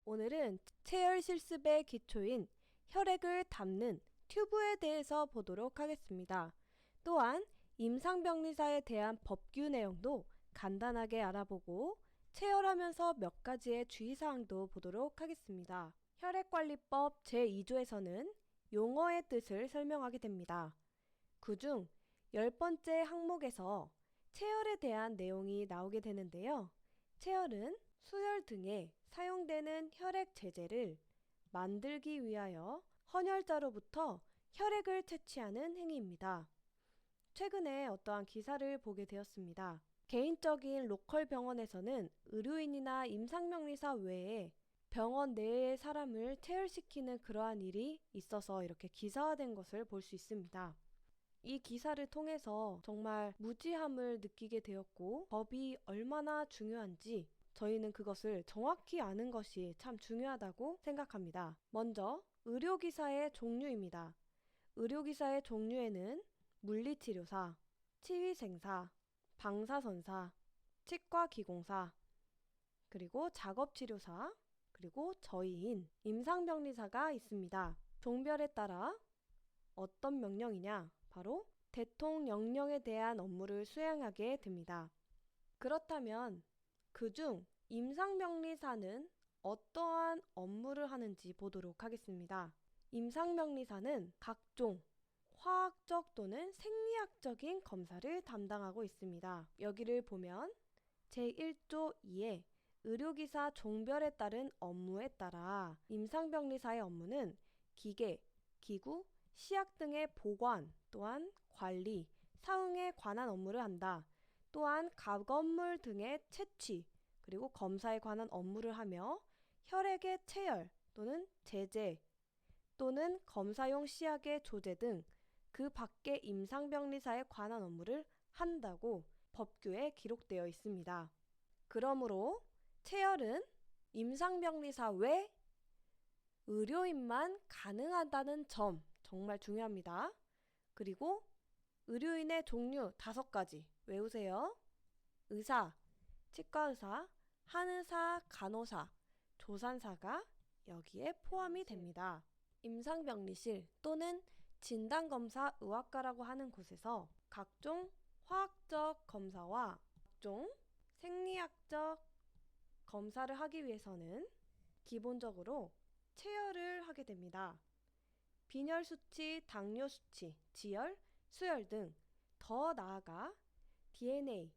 오늘은 체열 실습의 기초인 혈액을 담는 튜브에 대해서 보도록 하겠습니다. 또한 임상병리사에 대한 법규 내용도 간단하게 알아보고 체열하면서 몇 가지의 주의사항도 보도록 하겠습니다. 혈액관리법 제2조에서는 용어의 뜻을 설명하게 됩니다. 그중 10번째 항목에서 체열에 대한 내용이 나오게 되는데요. 체열은 수혈 등에 사용되는 혈액 제제를 만들기 위하여 헌혈자로부터 혈액을 채취하는 행위입니다. 최근에 어떠한 기사를 보게 되었습니다. 개인적인 로컬 병원에서는 의료인이나 임상병리사 외에 병원 내의 사람을 체열시키는 그러한 일이 있어서 이렇게 기사화된 것을 볼 수 있습니다. 이 기사를 통해서 정말 무지함을 느끼게 되었고 법이 얼마나 중요한지 저희는 그것을 정확히 아는 것이 참 중요하다고 생각합니다. 먼저 의료기사의 종류입니다. 의료기사의 종류에는 물리치료사, 치위생사, 방사선사, 치과기공사, 그리고 작업치료사, 그리고 저희인 임상병리사가 있습니다. 종별에 따라 어떤 명령이냐? 바로 대통령령에 대한 업무를 수행하게 됩니다. 그렇다면 그중 임상병리사는 어떠한 업무를 하는지 보도록 하겠습니다. 임상병리사는 각종 화학적 또는 생리학적인 검사를 담당하고 있습니다. 여기를 보면 제1조 2에 의료기사 종별에 따른 업무에 따라 임상병리사의 업무는 기계, 기구, 시약 등의 보관, 또한 관리, 사응에 관한 업무를 한다. 또한 가건물 등의 채취, 그리고 검사에 관한 업무를 하며 혈액의 체열 또는 제제 또는 검사용 시약의 조제 등 그 밖의 임상병리사에 관한 업무를 한다고 법규에 기록되어 있습니다. 그러므로 체열은 임상병리사 외 의료인만 가능하다는 점 정말 중요합니다. 그리고 의료인의 종류 5가지 외우세요. 의사, 치과의사, 한의사, 간호사, 조산사가 여기에 포함이 됩니다. 임상병리실 또는 진단검사 의학과라고 하는 곳에서 각종 화학적 검사와 각종 생리학적 검사를 하기 위해서는 기본적으로 체열을 하게 됩니다. 빈혈 수치, 당뇨 수치, 지혈, 수혈 등 더 나아가 DNA,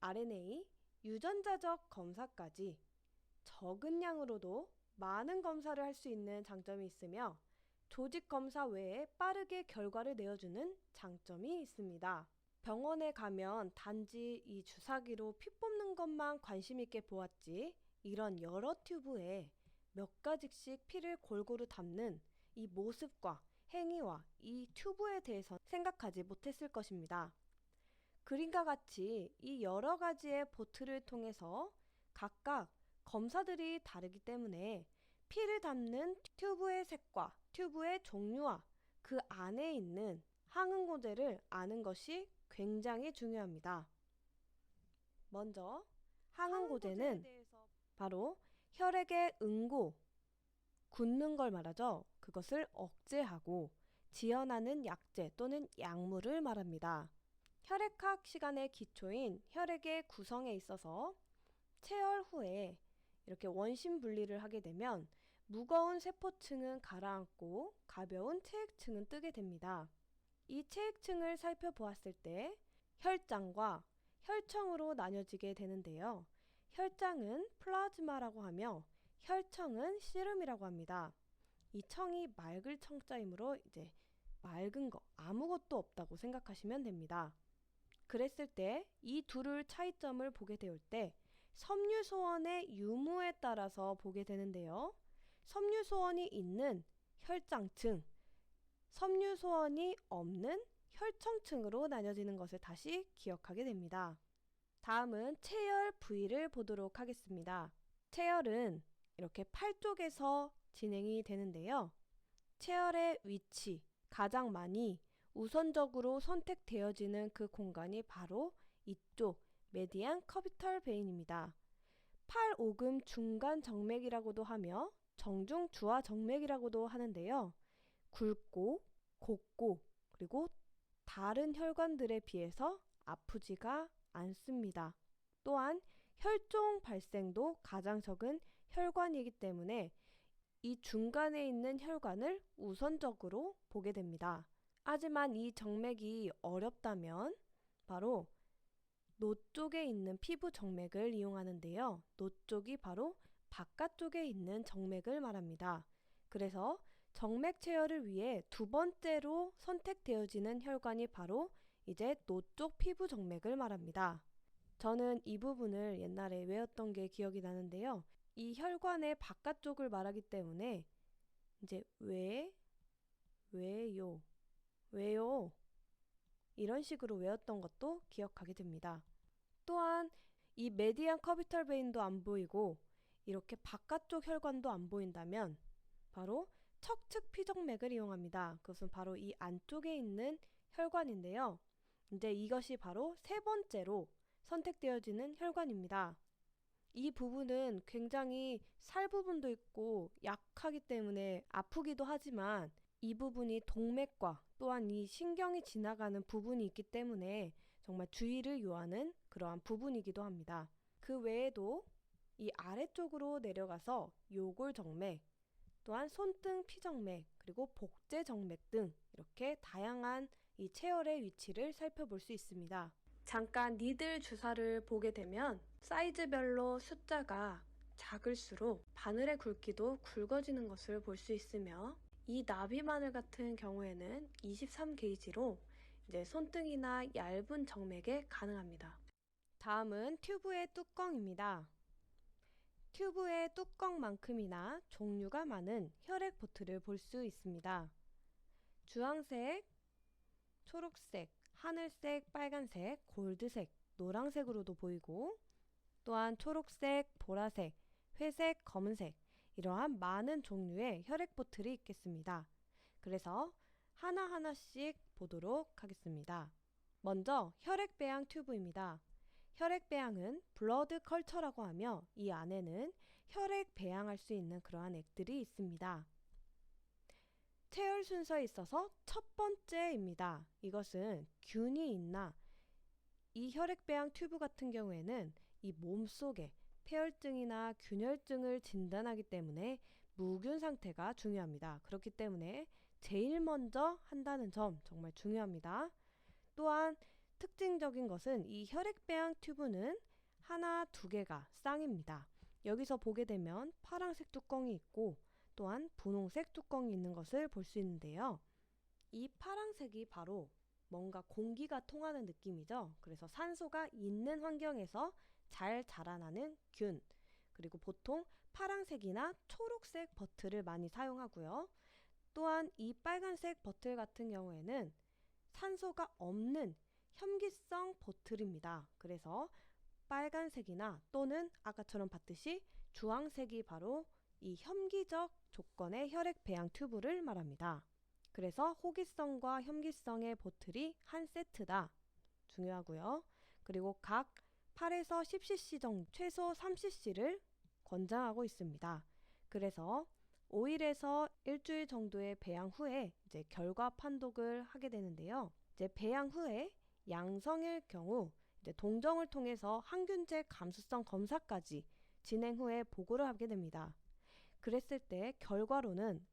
RNA, 유전자적 검사까지 적은 양으로도 많은 검사를 할 수 있는 장점이 있으며 조직 검사 외에 빠르게 결과를 내어주는 장점이 있습니다. 병원에 가면 단지 이 주사기로 피 뽑는 것만 관심 있게 보았지 이런 여러 튜브에 몇 가지씩 피를 골고루 담는 이 모습과 행위와 이 튜브에 대해서 생각하지 못했을 것입니다. 그림과 같이 이 여러 가지의 보트를 통해서 각각 검사들이 다르기 때문에 피를 담는 튜브의 색과 튜브의 종류와 그 안에 있는 항응고제를 아는 것이 굉장히 중요합니다. 먼저 항응고제는 바로 혈액의 응고, 굳는 걸 말하죠. 그것을 억제하고 지연하는 약제 또는 약물을 말합니다. 혈액학 시간의 기초인 혈액의 구성에 있어서 체열 후에 이렇게 원심 분리를 하게 되면 무거운 세포층은 가라앉고 가벼운 체액층은 뜨게 됩니다. 이 체액층을 살펴보았을 때 혈장과 혈청으로 나뉘어지게 되는데요. 혈장은 플라즈마라고 하며 혈청은 씨름이라고 합니다. 이 청이 맑을 청자이므로 이제 맑은 거, 아무것도 없다고 생각하시면 됩니다. 그랬을 때 이 둘의 차이점을 보게 되올 때 섬유소원의 유무에 따라서 보게 되는데요. 섬유소원이 있는 혈장층, 섬유소원이 없는 혈청층으로 나뉘어지는 것을 다시 기억하게 됩니다. 다음은 체열 부위를 보도록 하겠습니다. 체열은 이렇게 팔 쪽에서 진행이 되는데요. 체열의 위치, 가장 많이 우선적으로 선택되어지는 그 공간이 바로 이쪽 메디안 커비털 베인입니다. 8-5금 중간 정맥이라고도 하며 정중 주하 정맥이라고도 하는데요. 굵고 곱고 그리고 다른 혈관들에 비해서 아프지가 않습니다. 또한 혈종 발생도 가장 적은 혈관이기 때문에 이 중간에 있는 혈관을 우선적으로 보게 됩니다. 하지만 이 정맥이 어렵다면 바로 노 쪽에 있는 피부 정맥을 이용하는데요. 노 쪽이 바로 바깥쪽에 있는 정맥을 말합니다. 그래서 정맥 체열을 위해 두 번째로 선택되어지는 혈관이 바로 이제 노 쪽 피부 정맥을 말합니다. 저는 이 부분을 옛날에 외웠던 게 기억이 나는데요. 이 혈관의 바깥쪽을 말하기 때문에 이제 왜요 이런 식으로 외웠던 것도 기억하게 됩니다. 또한 이 메디안 커비털 베인도 안 보이고 이렇게 바깥쪽 혈관도 안 보인다면 바로 척측 피정맥을 이용합니다. 그것은 바로 이 안쪽에 있는 혈관인데요. 이제 이것이 바로 세 번째로 선택되어지는 혈관입니다. 이 부분은 굉장히 살 부분도 있고 약하기 때문에 아프기도 하지만 이 부분이 동맥과 또한 이 신경이 지나가는 부분이 있기 때문에 정말 주의를 요하는 그러한 부분이기도 합니다. 그 외에도 이 아래쪽으로 내려가서 요골정맥, 또한 손등 피정맥, 그리고 복제정맥 등 이렇게 다양한 이 체열의 위치를 살펴볼 수 있습니다. 잠깐 니들 주사를 보게 되면 사이즈별로 숫자가 작을수록 바늘의 굵기도 굵어지는 것을 볼 수 있으며 이 나비바늘 같은 경우에는 23게이지로 이제 손등이나 얇은 정맥에 가능합니다. 다음은 튜브의 뚜껑입니다. 튜브의 뚜껑만큼이나 종류가 많은 혈액 보트를 볼 수 있습니다. 주황색, 초록색, 하늘색, 빨간색, 골드색, 노란색으로도 보이고 또한 초록색, 보라색, 회색, 검은색 이러한 많은 종류의 혈액 보틀이 있겠습니다. 그래서 하나하나씩 보도록 하겠습니다. 먼저 혈액배양 튜브입니다. 혈액배양은 블러드 컬처라고 하며 이 안에는 혈액 배양할 수 있는 그러한 액들이 있습니다. 체열 순서에 있어서 첫 번째입니다. 이것은 균이 있나 이 혈액배양 튜브 같은 경우에는 이 몸속에 폐혈증이나 균혈증을 진단하기 때문에 무균 상태가 중요합니다. 그렇기 때문에 제일 먼저 한다는 점 정말 중요합니다. 또한 특징적인 것은 이 혈액배양 튜브는 하나, 두 개가 쌍입니다. 여기서 보게 되면 파란색 뚜껑이 있고 또한 분홍색 뚜껑이 있는 것을 볼 수 있는데요. 이 파란색이 바로 뭔가 공기가 통하는 느낌이죠. 그래서 산소가 있는 환경에서 잘 자라나는 균, 그리고 보통 파란색이나 초록색 버틀을 많이 사용하고요. 또한 이 빨간색 버틀 같은 경우에는 산소가 없는 혐기성 버틀입니다. 그래서 빨간색이나 또는 아까처럼 봤듯이 주황색이 바로 이 혐기적 조건의 혈액 배양 튜브를 말합니다. 그래서 호기성과 혐기성의 보틀이 한 세트다. 중요하고요. 그리고 각 8에서 10cc 정도, 최소 3cc를 권장하고 있습니다. 그래서 5일에서 일주일 정도의 배양 후에 이제 결과 판독을 하게 되는데요. 이제 배양 후에 양성일 경우 이제 동정을 통해서 항균제 감수성 검사까지 진행 후에 보고를 하게 됩니다. 그랬을 때 결과는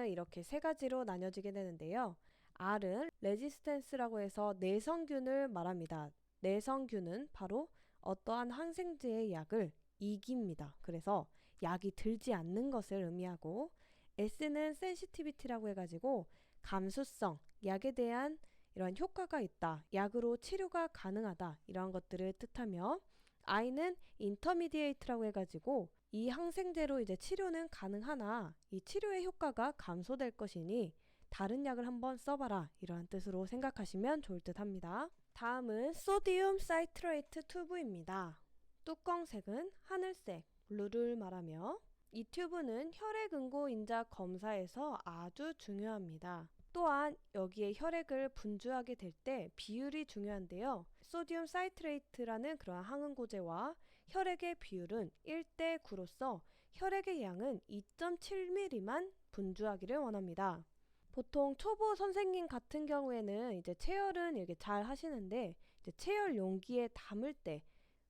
이렇게 세 가지로 나뉘어지게 되는데요. R은 레지스텐스라고 해서 내성균을 말합니다. 내성균은 바로 어떠한 항생제의 약을 이깁니다. 그래서 약이 들지 않는 것을 의미하고 S는 센시티비티라고 해가지고 감수성, 약에 대한 이러한 효과가 있다, 약으로 치료가 가능하다 이러한 것들을 뜻하며 I는 인터미디에이트라고 해가지고 이 항생제로 이제 치료는 가능하나 이 치료의 효과가 감소될 것이니 다른 약을 한번 써봐라 이러한 뜻으로 생각하시면 좋을 듯 합니다. 다음은 소디움 사이트레이트 튜브입니다. 뚜껑색은 하늘색, 블루를 말하며 이 튜브는 혈액 응고 인자 검사에서 아주 중요합니다. 또한 여기에 혈액을 분주하게 될 때 비율이 중요한데요. 소디움 사이트레이트라는 그러한 항응고제와 혈액의 비율은 1대 9로서 혈액의 양은 2.7ml만 분주하기를 원합니다. 보통 초보 선생님 같은 경우에는 이제 체열은 이렇게 잘 하시는데 이제 체열 용기에 담을 때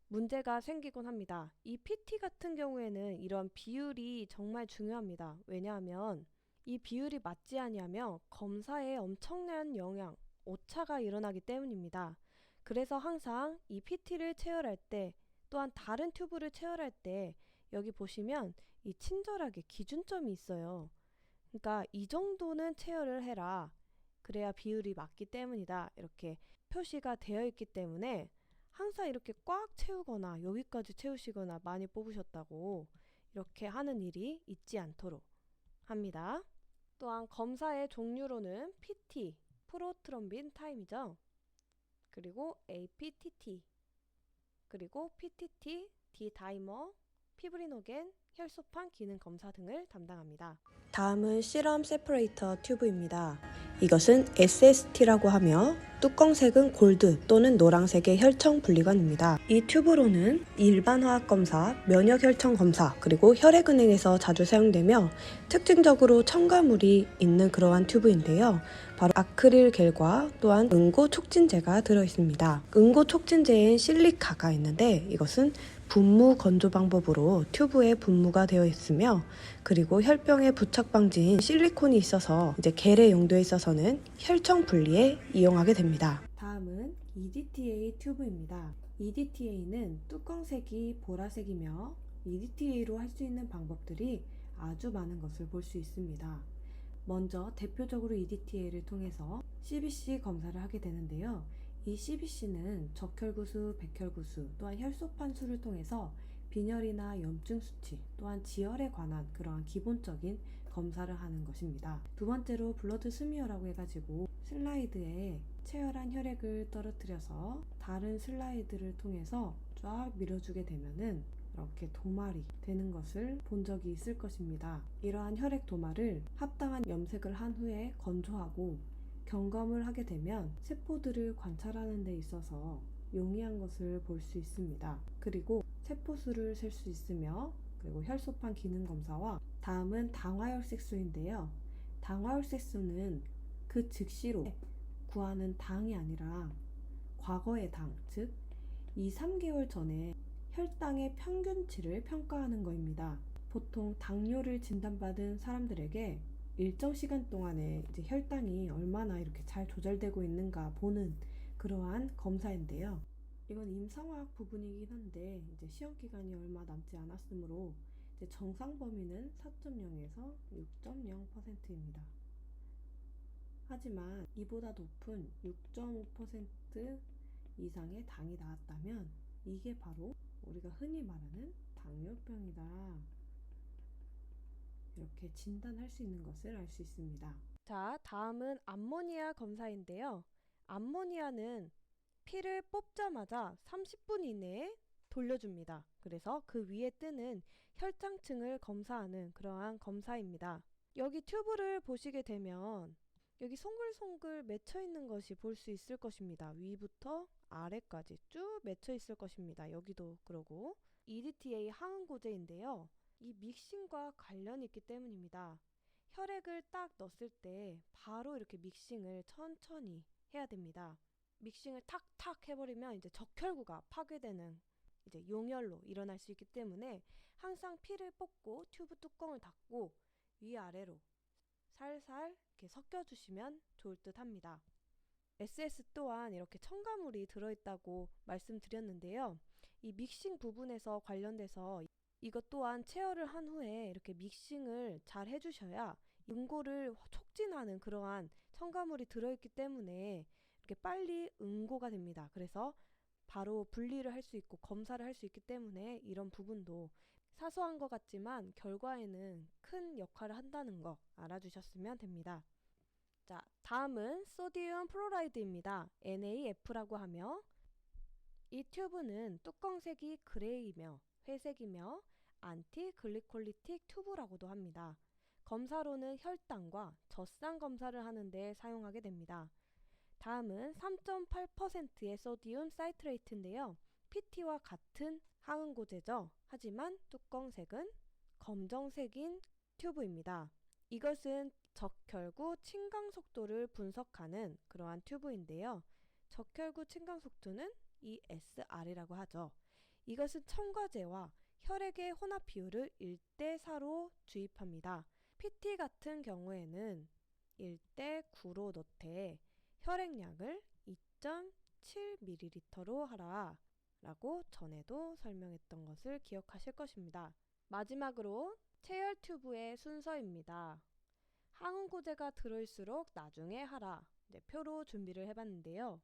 문제가 생기곤 합니다. 이 PT 같은 경우에는 이런 비율이 정말 중요합니다. 왜냐하면 이 비율이 맞지 아니하면 검사에 엄청난 영향, 오차가 일어나기 때문입니다. 그래서 항상 이 PT를 체열할 때 또한 다른 튜브를 체열할 때 여기 보시면 이 친절하게 기준점이 있어요. 그러니까 이 정도는 체열을 해라. 그래야 비율이 맞기 때문이다. 이렇게 표시가 되어 있기 때문에 항상 이렇게 꽉 채우거나 여기까지 채우시거나 많이 뽑으셨다고 이렇게 하는 일이 있지 않도록 합니다. 또한 검사의 종류로는 PT, 프로트롬빈 타임이죠. 그리고 APTT, 그리고 PTT, 디다이머, 피브리노겐, 혈소판 기능 검사 등을 담당합니다. 다음은 시럼 세퍼레이터 튜브입니다. 이것은 SST라고 하며 뚜껑색은 골드 또는 노란색의 혈청 분리관입니다. 이 튜브로는 일반 화학 검사, 면역 혈청 검사, 그리고 혈액은행에서 자주 사용되며 특징적으로 첨가물이 있는 그러한 튜브인데요. 바로 아크릴 겔과 또한 응고 촉진제가 들어있습니다. 응고 촉진제엔 실리카가 있는데 이것은 분무 건조 방법으로 튜브에 분무가 되어 있으며 그리고 혈병의 부착 방지인 실리콘이 있어서 이제 겔의 용도에 있어서는 혈청 분리에 이용하게 됩니다. 다음은 EDTA 튜브입니다. EDTA는 뚜껑색이 보라색이며 EDTA로 할 수 있는 방법들이 아주 많은 것을 볼 수 있습니다. 먼저 대표적으로 EDTA를 통해서 CBC 검사를 하게 되는데요. 이 CBC는 적혈구수, 백혈구수, 또한 혈소판 수를 통해서 빈혈이나 염증 수치, 또한 지혈에 관한 그러한 기본적인 검사를 하는 것입니다. 두 번째로 블러드 스미어라고 해가지고 슬라이드에 체열한 혈액을 떨어뜨려서 다른 슬라이드를 통해서 쫙 밀어주게 되면은 이렇게 도말이 되는 것을 본 적이 있을 것입니다. 이러한 혈액 도말을 합당한 염색을 한 후에 건조하고 경검을 하게 되면 세포들을 관찰하는 데 있어서 용이한 것을 볼 수 있습니다. 그리고 세포수를 셀 수 있으며 그리고 혈소판 기능 검사와 다음은 당화혈색소인데요. 당화혈색소는 그 즉시로 구하는 당이 아니라 과거의 당, 즉 2, 3개월 전에 혈당의 평균치를 평가하는 것입니다. 보통 당뇨를 진단받은 사람들에게 일정 시간 동안에 이제 혈당이 얼마나 이렇게 잘 조절되고 있는가 보는 그러한 검사인데요. 이건 임상화학 부분이긴 한데 이제 시험 기간이 얼마 남지 않았으므로 이제 정상 범위는 4.0에서 6.0%입니다. 하지만 이보다 높은 6.5% 이상의 당이 나왔다면 이게 바로 우리가 흔히 말하는 당뇨병이다. 이렇게 진단할 수 있는 것을 알 수 있습니다. 자, 다음은 암모니아 검사인데요. 암모니아는 피를 뽑자마자 30분 이내에 돌려줍니다. 그래서 그 위에 뜨는 혈장층을 검사하는 그러한 검사입니다. 여기 튜브를 보시게 되면 여기 송글송글 맺혀 있는 것이 볼 수 있을 것입니다. 위부터 아래까지 쭉 맺혀 있을 것입니다. 여기도 그러고 EDTA 항응고제인데요. 이 믹싱과 관련이 있기 때문입니다. 혈액을 딱 넣었을 때 바로 이렇게 믹싱을 천천히 해야 됩니다. 믹싱을 탁탁 해버리면 이제 적혈구가 파괴되는 이제 용혈로 일어날 수 있기 때문에 항상 피를 뽑고 튜브 뚜껑을 닫고 위아래로 살살 이렇게 섞여주시면 좋을 듯 합니다. SS 또한 이렇게 첨가물이 들어있다고 말씀드렸는데요. 이 믹싱 부분에서 관련돼서 이것 또한 체열을 한 후에 이렇게 믹싱을 잘 해주셔야 응고를 촉진하는 그러한 첨가물이 들어있기 때문에 이렇게 빨리 응고가 됩니다. 그래서 바로 분리를 할 수 있고 검사를 할 수 있기 때문에 이런 부분도 사소한 것 같지만 결과에는 큰 역할을 한다는 거 알아주셨으면 됩니다. 자, 다음은 소디움 플로라이드입니다. NaF라고 하며 이 튜브는 뚜껑색이 그레이이며 회색이며 안티글리콜리틱 튜브라고도 합니다. 검사로는 혈당과 젖산 검사를 하는데 사용하게 됩니다. 다음은 3.8%의 소디움 사이트레이트인데요. PT와 같은 항응고제죠. 하지만 뚜껑색은 검정색인 튜브입니다. 이것은 적혈구 침강 속도를 분석하는 그러한 튜브인데요. 적혈구 침강 속도는 ESR이라고 하죠. 이것은 첨가제와 혈액의 혼합 비율을 1대4로 주입합니다. PT 같은 경우에는 1대9로 넣되 혈액량을 2.7ml로 하라 라고 전에도 설명했던 것을 기억하실 것입니다. 마지막으로 체열 튜브의 순서입니다. 항응고제가 들어있을수록 나중에 하라. 표로 준비를 해봤는데요.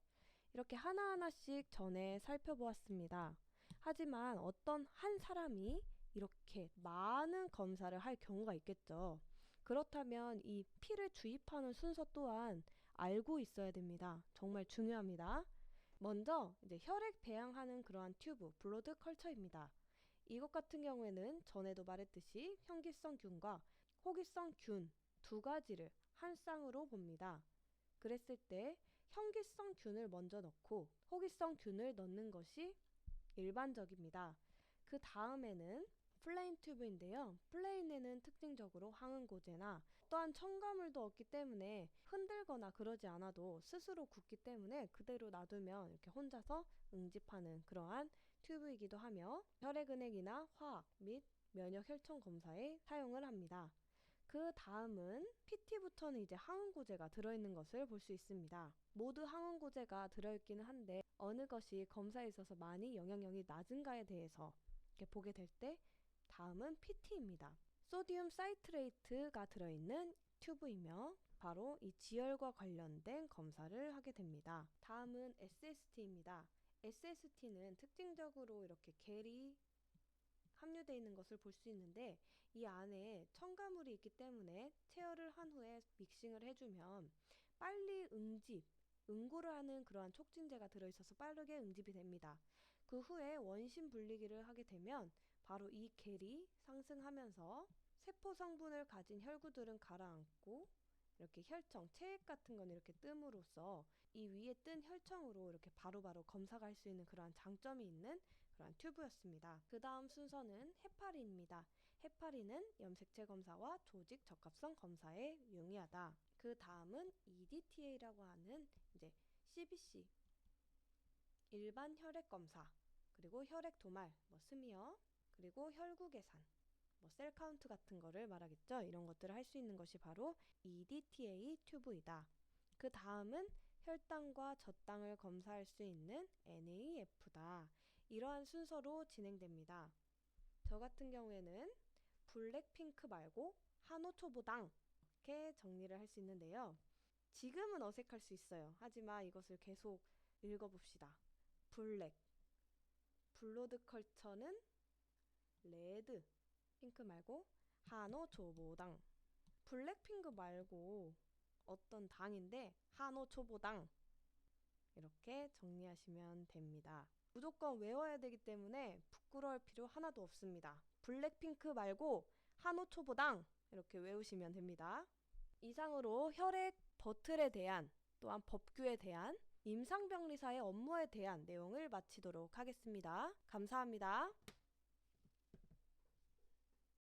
이렇게 하나하나씩 전에 살펴보았습니다. 하지만 어떤 한 사람이 이렇게 많은 검사를 할 경우가 있겠죠. 그렇다면 이 피를 주입하는 순서 또한 알고 있어야 됩니다. 정말 중요합니다. 먼저 혈액 배양하는 그러한 튜브, 블러드 컬처입니다. 이것 같은 경우에는 전에도 말했듯이 현기성균과 호기성균 두 가지를 한 쌍으로 봅니다. 그랬을 때 현기성균을 먼저 넣고 호기성균을 넣는 것이 일반적입니다. 그 다음에는 플레인 튜브인데요. 플레인에는 특징적으로 항응고제나 또한 첨가물도 없기 때문에 흔들거나 그러지 않아도 스스로 굳기 때문에 그대로 놔두면 이렇게 혼자서 응집하는 그러한 튜브이기도 하며 혈액은행이나 화학 및 면역 혈청 검사에 사용을 합니다. 그 다음은 PT부터는 항응고제가 들어있는 것을 볼 수 있습니다. 모두 항응고제가 들어있기는 한데 어느 것이 검사에 있어서 많이 영향력이 낮은가에 대해서 이렇게 보게 될 때 다음은 PT입니다. 소디움 사이트레이트가 들어있는 튜브이며 바로 이 지혈과 관련된 검사를 하게 됩니다. 다음은 SST입니다. SST는 특징적으로 이렇게 겔이 함유되어 있는 것을 볼 수 있는데 이 안에 첨가물이 있기 때문에 체열을 한 후에 믹싱을 해주면 빨리 응고를 하는 그러한 촉진제가 들어있어서 빠르게 응집이 됩니다. 그 후에 원심 분리기를 하게 되면 바로 이 겔이 상승하면서 세포 성분을 가진 혈구들은 가라앉고 이렇게 혈청, 체액 같은 건 이렇게 뜸으로써 이 위에 뜬 혈청으로 이렇게 바로바로 검사가 할 수 있는 그러한 장점이 있는 그러한 튜브였습니다. 그 다음 순서는 헤파린입니다. 헤파린은 염색체 검사와 조직 적합성 검사에 용이하다. 그 다음은 EDTA라고 하는 CBC, 일반 혈액 검사, 그리고 혈액 도말, 스미어, 그리고 혈구 계산, 셀 카운트 같은 거를 말하겠죠. 이런 것들을 할 수 있는 것이 바로 EDTA 튜브이다. 그 다음은 혈당과 젖당을 검사할 수 있는 NAF다. 이러한 순서로 진행됩니다. 저 같은 경우에는 블랙핑크 말고 한호초보당 이렇게 정리를 할 수 있는데요. 지금은 어색할 수 있어요. 하지만 이것을 계속 읽어봅시다. 블랙, 블러드 컬처는 레드, 핑크 말고 한호초보당. 블랙핑크 말고 어떤 당인데 한호초보당. 이렇게 정리하시면 됩니다. 무조건 외워야 되기 때문에 부끄러울 필요 하나도 없습니다. 블랙핑크 말고 한호초보당 이렇게 외우시면 됩니다. 이상으로 혈액 버틀에 대한 또한 법규에 대한 임상병리사의 업무에 대한 내용을 마치도록 하겠습니다. 감사합니다.